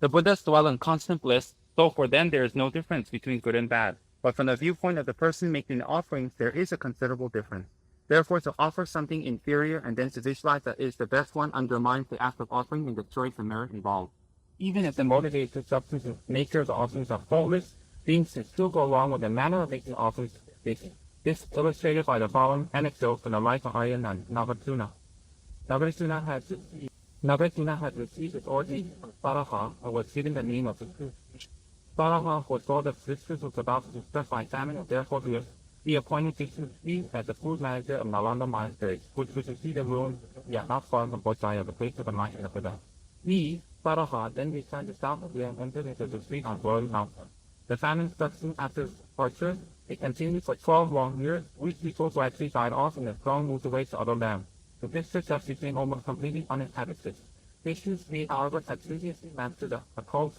The Buddhas dwell in constant bliss, so for them there is no difference between good and bad. But from the viewpoint of the person making the offerings, there is a considerable difference. Therefore, to offer something inferior and then to visualize that it is the best one undermines the act of offering and destroys the merit involved. Even if the motivated substance and nature of the offerings are faultless, things can still go wrong with the manner of making offerings. This is illustrated by the following anecdote from the life of Arya Nagarjuna. Nagarjuna had received his origin from Saraha and was given the name of Visu. Saraha foresaw that Visu was about to distress by famine and therefore he appointed Visu as the food manager of Nalanda Monastery, which was to see the ruins yet not far from Bodhgaya, the place of enlightenment of Buddha. He, Saraha, then returned to South India and entered into the retreat on Royal Mountain. The famine struck soon after his departure. It continued for 12 long years. Weak people gradually died off and the throne moved away to other lands. The district thus became almost completely uninhabited. Patients may, however, had previously mastered the occult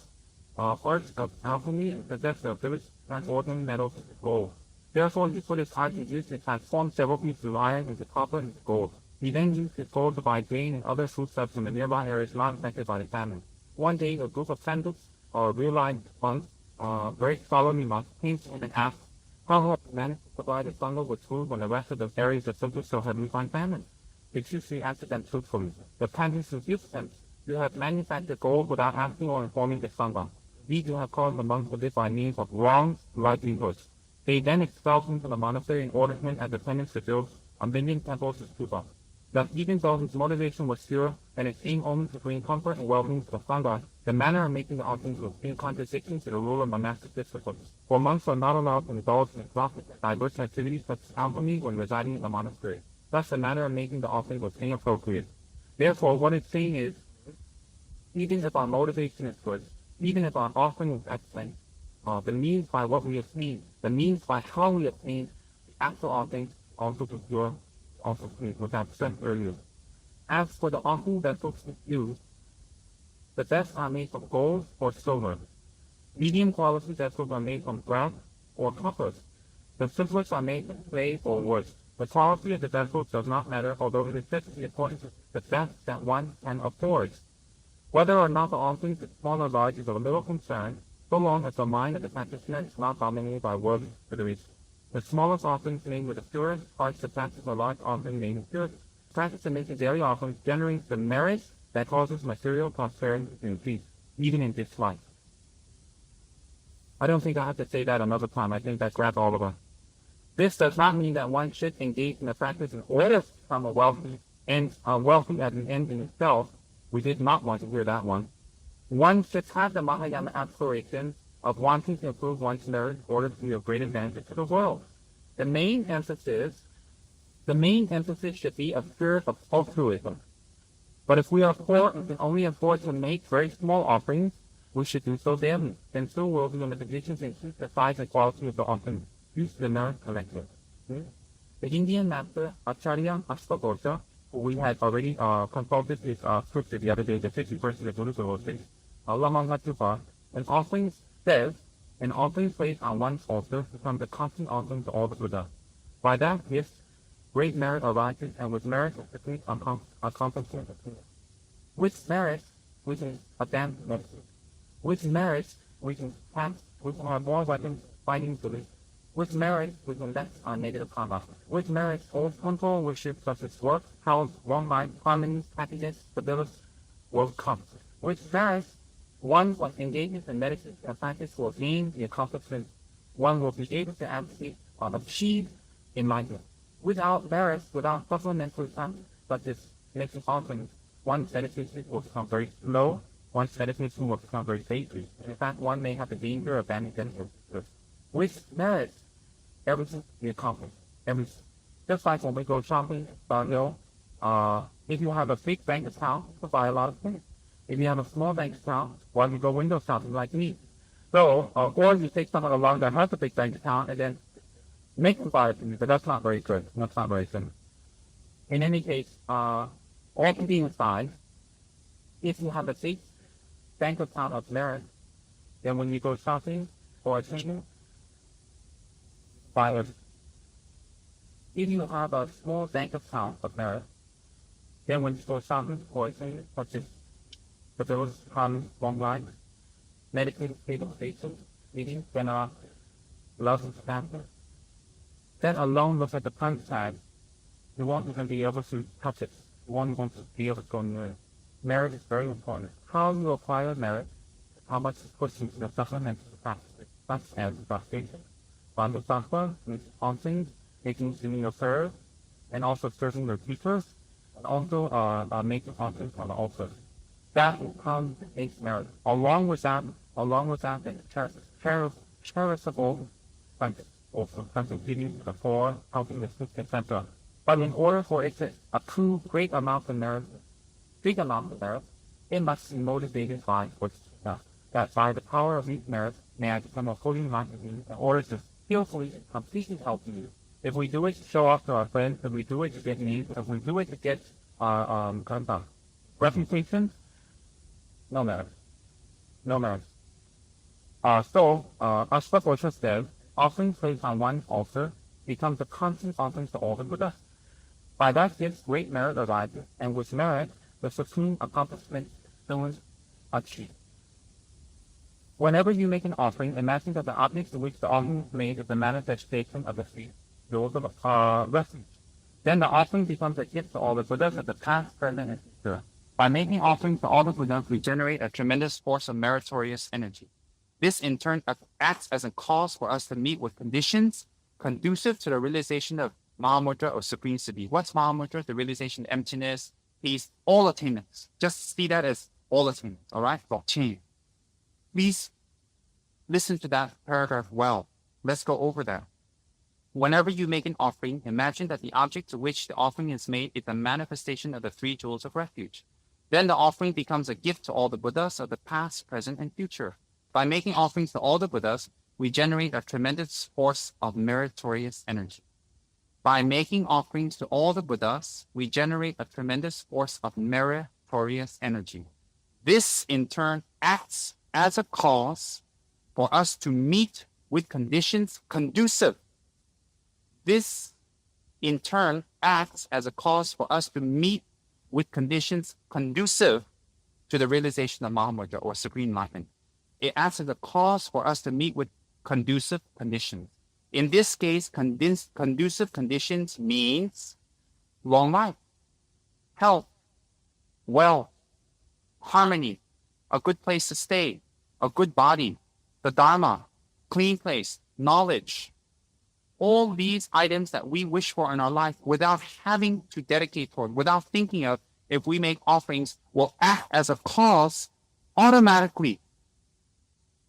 arts of alchemy and possessed the ability to transform metals into gold. Therefore, he put his art to use to transform several pieces of iron into copper and gold. He then used his gold to buy grain and other foodstuffs from the nearby areas not affected by the famine. One day, a group of sandals, or real-life monks, very scholarly monks, came to him and asked how had he managed to provide the Sangha with food when the rest of the areas of Sundar so heavily by famine. Bhikshu answered them truthfully. The Pandits refused them. You have manufactured gold without asking or informing the Sangha. These you have caused the monks to live by means of wrong livelihoods. They then expelled him from the monastery and ordered him as a penance to build a million temples to stupa. Thus, even though his motivation was pure and it seemed only to bring comfort and well-being to the Sangha, the manner of making the offerings was in contradiction to the rule of monastic discipline. For monks are not allowed to indulge in exotic diverse activities such as alchemy when residing in the monastery. Thus, the manner of making the offering was inappropriate. Therefore, what it's saying is, even if our motivation is good, even if our offering is excellent, the means by what we attain, the means by how we attain the actual offering also to pure, also clean, which I've said earlier. As for the offering vessels used, the best are made from gold or silver. Medium quality vessels are made from brass or copper. The simplest are made from clay or wood. The quality of the vessel does not matter, although it is said to be according to the best that one can afford. Whether or not the offering is small or large is of little concern, so long as the mind of the practitioner is not dominated by worldly considerations. The smallest offerings made with the purest heart surpasses the large offering made with purest. The practice of making daily offerings generates the merit that causes material prosperity to increase, even in this life. I don't think I have to say that another time. I think that grabs all of us. This does not mean that one should engage in the practice in order to become a wealthy and wealthy as an end in itself. We did not want to hear that one. One should have the Mahayana aspiration of wanting to improve one's merit in order to be of great advantage to the world. The main emphasis should be a spirit of altruism. But if we are poor and can only afford to make very small offerings, we should do so daily. Then so will be in the position to increase the size and quality of the offering. Use the merit collective. The Indian master Acharya Ashtaghosha, who we had already consulted his scripture the other day, the 51st of the Buddha's devotion, Lamangatupa, an offering says, an offering placed on one's altar becomes a constant offering to all the Buddha. By that gift, great merit arises, and with merit is complete accomplishment. With merit, we can advance medicine. With merit, we can have more weapons fighting to live. With merit, we can less on negative karma. With merit, all control worship such as work, health, long life, harmony, happiness, stability will come. With merit, one who engages in meditation and practice will gain the accomplishment. One will be able to achieve enlightenment. Without merit, without supplementary practice, such as making offerings, one's meditation will become very slow. One's meditation will become very faded. In fact, one may have the danger of abandoning it. With merit, everything we accomplish. Everything. Just like when we go shopping, if you have a big bank account, you can buy a lot of things. If you have a small bank account, well, you go window shopping like me. So, or you take someone along that has a big bank account and then make them buy it from you, but that's not very good. That's not very good. In any case, all being aside, if you have a big bank account of merit, then when you go shopping or attending, buy it. If you have a small bank account of merit, then when you go shopping or attending, such as the bills, common, long life, meditative state of patience, meaning when our love is factor, then alone look at the plant side. You won't even be able to touch it. You won't even be able to go near it. Merit is very important. How you acquire merit, how much you put into the supplement to practice. That's as frustration. But the suffer is often making your prayers and also serving your teachers and also making offerings on the altar. That becomes makes merit. Along with that, charitable functions, also contributing to the poor, helping the sick, etc. But in order for it to accrue great amounts of merit, big amounts of merit, it must be motivated by what's that by the power of these merits may I become a fully enlightened being in order to skillfully and completely help you. If we do it to show off to our friends, if we do it to get needs, if we do it to get reputation, no merit. No merit. As Rinpoche says, offering placed on one altar becomes a constant offering to all the Buddhas. By that gives great merit arises, and with merit, the supreme accomplishment is achieved. Whenever you make an offering, imagine that the object to which the offering is made is the manifestation of the three jewels of refuge. Then the offering becomes a gift to all the Buddhas of the past, present, and future. By making offerings to all the Buddhas, we generate a tremendous force of meritorious energy. This, in turn, acts as a cause for us to meet with conditions conducive to the realization of Mahamudra or Supreme Siddhi. What's Mahamudra? The realization of emptiness, peace, all attainments. Just see that as all attainments, all right? Blockchain. Please listen to that paragraph well. Let's go over that. Whenever you make an offering, imagine that the object to which the offering is made is a manifestation of the three jewels of refuge. Then the offering becomes a gift to all the Buddhas of the past, present, and future. By making offerings to all the Buddhas, we generate a tremendous force of meritorious energy. By making offerings to all the Buddhas, we generate a tremendous force of meritorious energy. This, in turn, acts as a cause for us to meet with conditions conducive. This, in turn, acts as a cause for us to meet with conditions conducive to the realization of Mahamudra or Supreme Enlightenment. It acts as a cause for us to meet with conducive conditions. In this case, conducive conditions means long life, health, wealth, harmony, a good place to stay, a good body, the Dharma, clean place, knowledge. All these items that we wish for in our life without having to dedicate toward, without thinking of, if we make offerings, will act as a cause automatically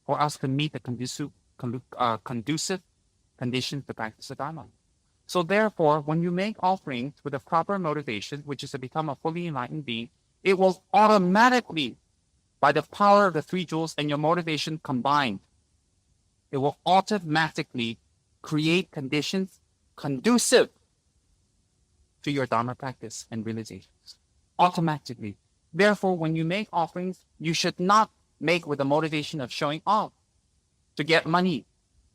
for us to meet the conducive conditions to practice the Dharma. So therefore, when you make offerings with a proper motivation, which is to become a fully enlightened being, it will automatically, by the power of the three jewels and your motivation combined, it will automatically create conditions conducive to your Dharma practice and realizations. Automatically. Therefore, when you make offerings, you should not make with the motivation of showing off, to get money,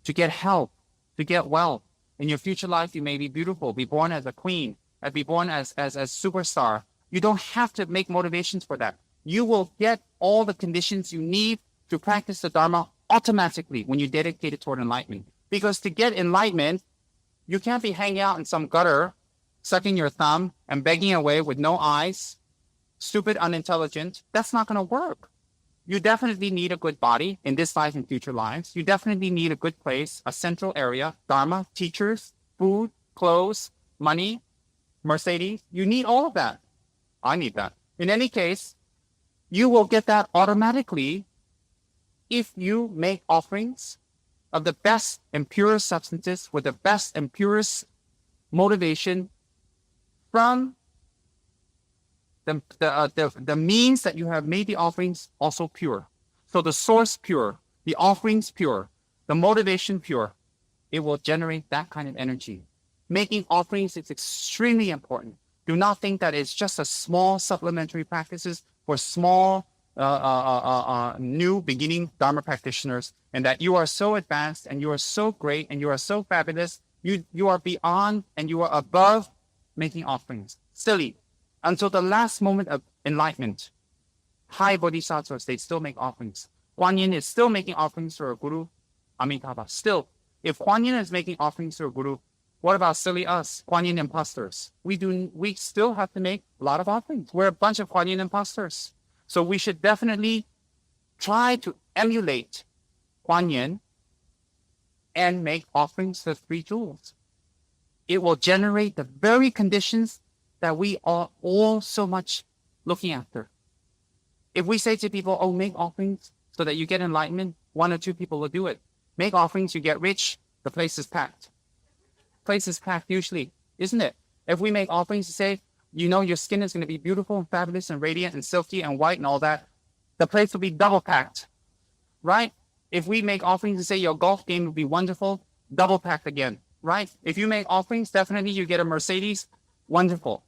to get health, to get wealth. In your future life, you may be beautiful, be born as a queen, and be born as a superstar. You don't have to make motivations for that. You will get all the conditions you need to practice the Dharma automatically when you dedicate it toward enlightenment. Because to get enlightenment, you can't be hanging out in some gutter, sucking your thumb and begging away with no eyes, stupid, unintelligent. That's not going to work. You definitely need a good body in this life and future lives. You definitely need a good place, a central area, Dharma, teachers, food, clothes, money, Mercedes. You need all of that. I need that. In any case, you will get that automatically if you make offerings of the best and purest substances with the best and purest motivation from the means that you have made the offerings also pure. So the source pure, the offerings pure, the motivation pure, it will generate that kind of energy. Making offerings is extremely important. Do not think that it's just a small supplementary practices for small new beginning Dharma practitioners, and that you are so advanced and you are so great and you are so fabulous. You are beyond and you are above making offerings. Silly. Until the last moment of enlightenment, high bodhisattvas, they still make offerings. Kuan Yin is still making offerings to our Guru, Amitabha. Still, if Kuan Yin is making offerings to our Guru, what about silly us, Kuan Yin imposters? We still have to make a lot of offerings. We're a bunch of Kuan Yin imposters. So we should definitely try to emulate Kuan Yin and make offerings to three jewels. It will generate the very conditions that we are all so much looking after. If we say to people, oh, make offerings so that you get enlightenment, one or two people will do it. Make offerings, you get rich, the place is packed. Place is packed usually, isn't it? If we make offerings to say, you know, your skin is going to be beautiful and fabulous and radiant and silky and white and all that, the place will be double packed, right? If we make offerings to say your golf game will be wonderful, double packed again, right? If you make offerings, definitely you get a Mercedes, wonderful.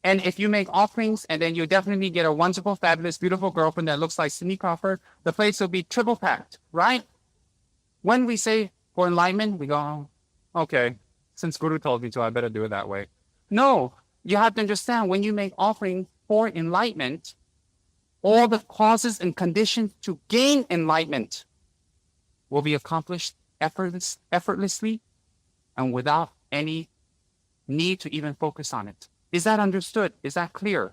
And if you make offerings and then you definitely get a wonderful, fabulous, beautiful girlfriend that looks like Cindy Crawford, the place will be triple packed, right? When we say for enlightenment, we go, oh, okay, since Guru told me to, I better do it that way. No, you have to understand when you make offering for enlightenment, all the causes and conditions to gain enlightenment will be accomplished effortlessly and without any need to even focus on it. Is that understood? Is that clear?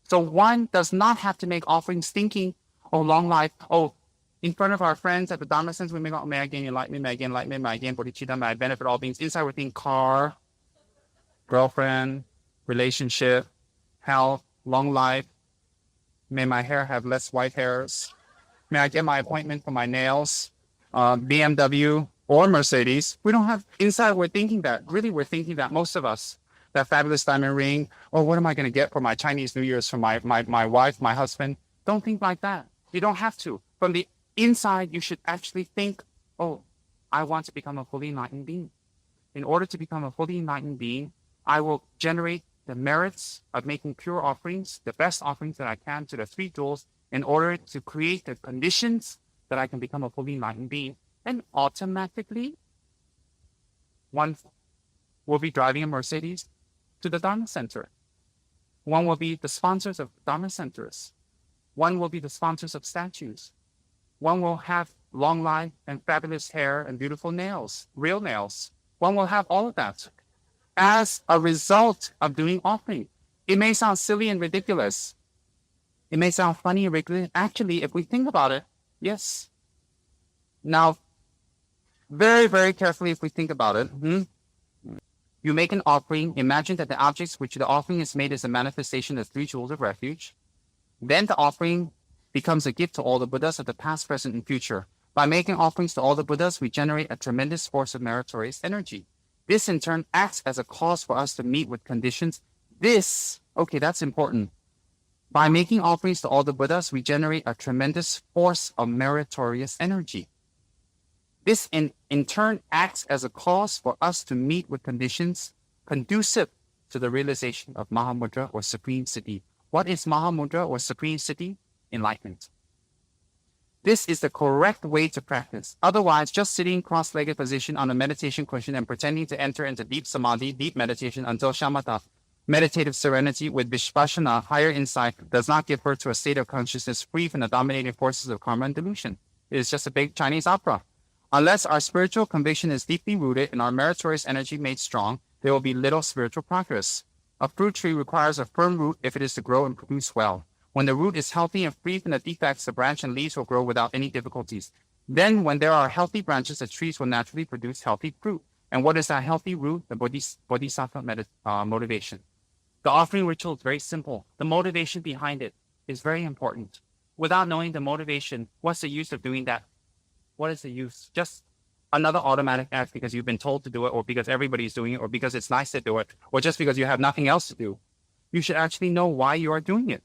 So one does not have to make offerings thinking, oh, long life, oh, in front of our friends at the Dharma Center, we make, oh, may I gain enlightenment, may I gain enlightenment, may I gain bodhicitta, may I benefit all beings. Inside we're thinking car, girlfriend, relationship, health, long life. May my hair have less white hairs. May I get my appointment for my nails, BMW or Mercedes. We don't have, inside we're thinking that. Really, we're thinking that, most of us. That fabulous diamond ring, or what am I going to get for my Chinese New Year's for my wife, my husband? Don't think like that. You don't have to. From the inside, you should actually think, oh, I want to become a fully enlightened being. In order to become a fully enlightened being, I will generate the merits of making pure offerings, the best offerings that I can to the three jewels, in order to create the conditions that I can become a fully enlightened being. And automatically, one will be driving a Mercedes to the Dharma Center. One will be the sponsors of Dharma Centers. One will be the sponsors of statues. One will have long life and fabulous hair and beautiful nails, real nails. One will have all of that as a result of doing offering. It may sound silly and ridiculous. It may sound funny and ridiculous. Actually, if we think about it, yes. Now, very, very carefully, if we think about it, you make an offering. Imagine that the objects which the offering is made is a manifestation of three jewels of refuge. Then the offering becomes a gift to all the Buddhas of the past, present, and future. By making offerings to all the Buddhas, we generate a tremendous force of meritorious energy. This, in turn, acts as a cause for us to meet with conditions. This, okay, that's important. By making offerings to all the Buddhas, we generate a tremendous force of meritorious energy. This, in turn, acts as a cause for us to meet with conditions conducive to the realization of Mahamudra or Supreme Siddhi. What is Mahamudra or Supreme Siddhi? Enlightenment. This is the correct way to practice. Otherwise, just sitting cross-legged position on a meditation cushion and pretending to enter into deep samadhi, deep meditation until shamatha, meditative serenity with vipassana, higher insight, does not give birth to a state of consciousness free from the dominating forces of karma and delusion. It is just a big Chinese opera. Unless our spiritual conviction is deeply rooted and our meritorious energy made strong, there will be little spiritual progress. A fruit tree requires a firm root if it is to grow and produce well. When the root is healthy and free from the defects, the branch and leaves will grow without any difficulties. Then, when there are healthy branches, the trees will naturally produce healthy fruit. And what is that healthy root? The bodhisattva motivation. The offering ritual is very simple. The motivation behind it is very important. Without knowing the motivation, what's the use of doing that? What is the use? Just another automatic act because you've been told to do it, or because everybody's doing it, or because it's nice to do it, or just because you have nothing else to do. You should actually know why you are doing it.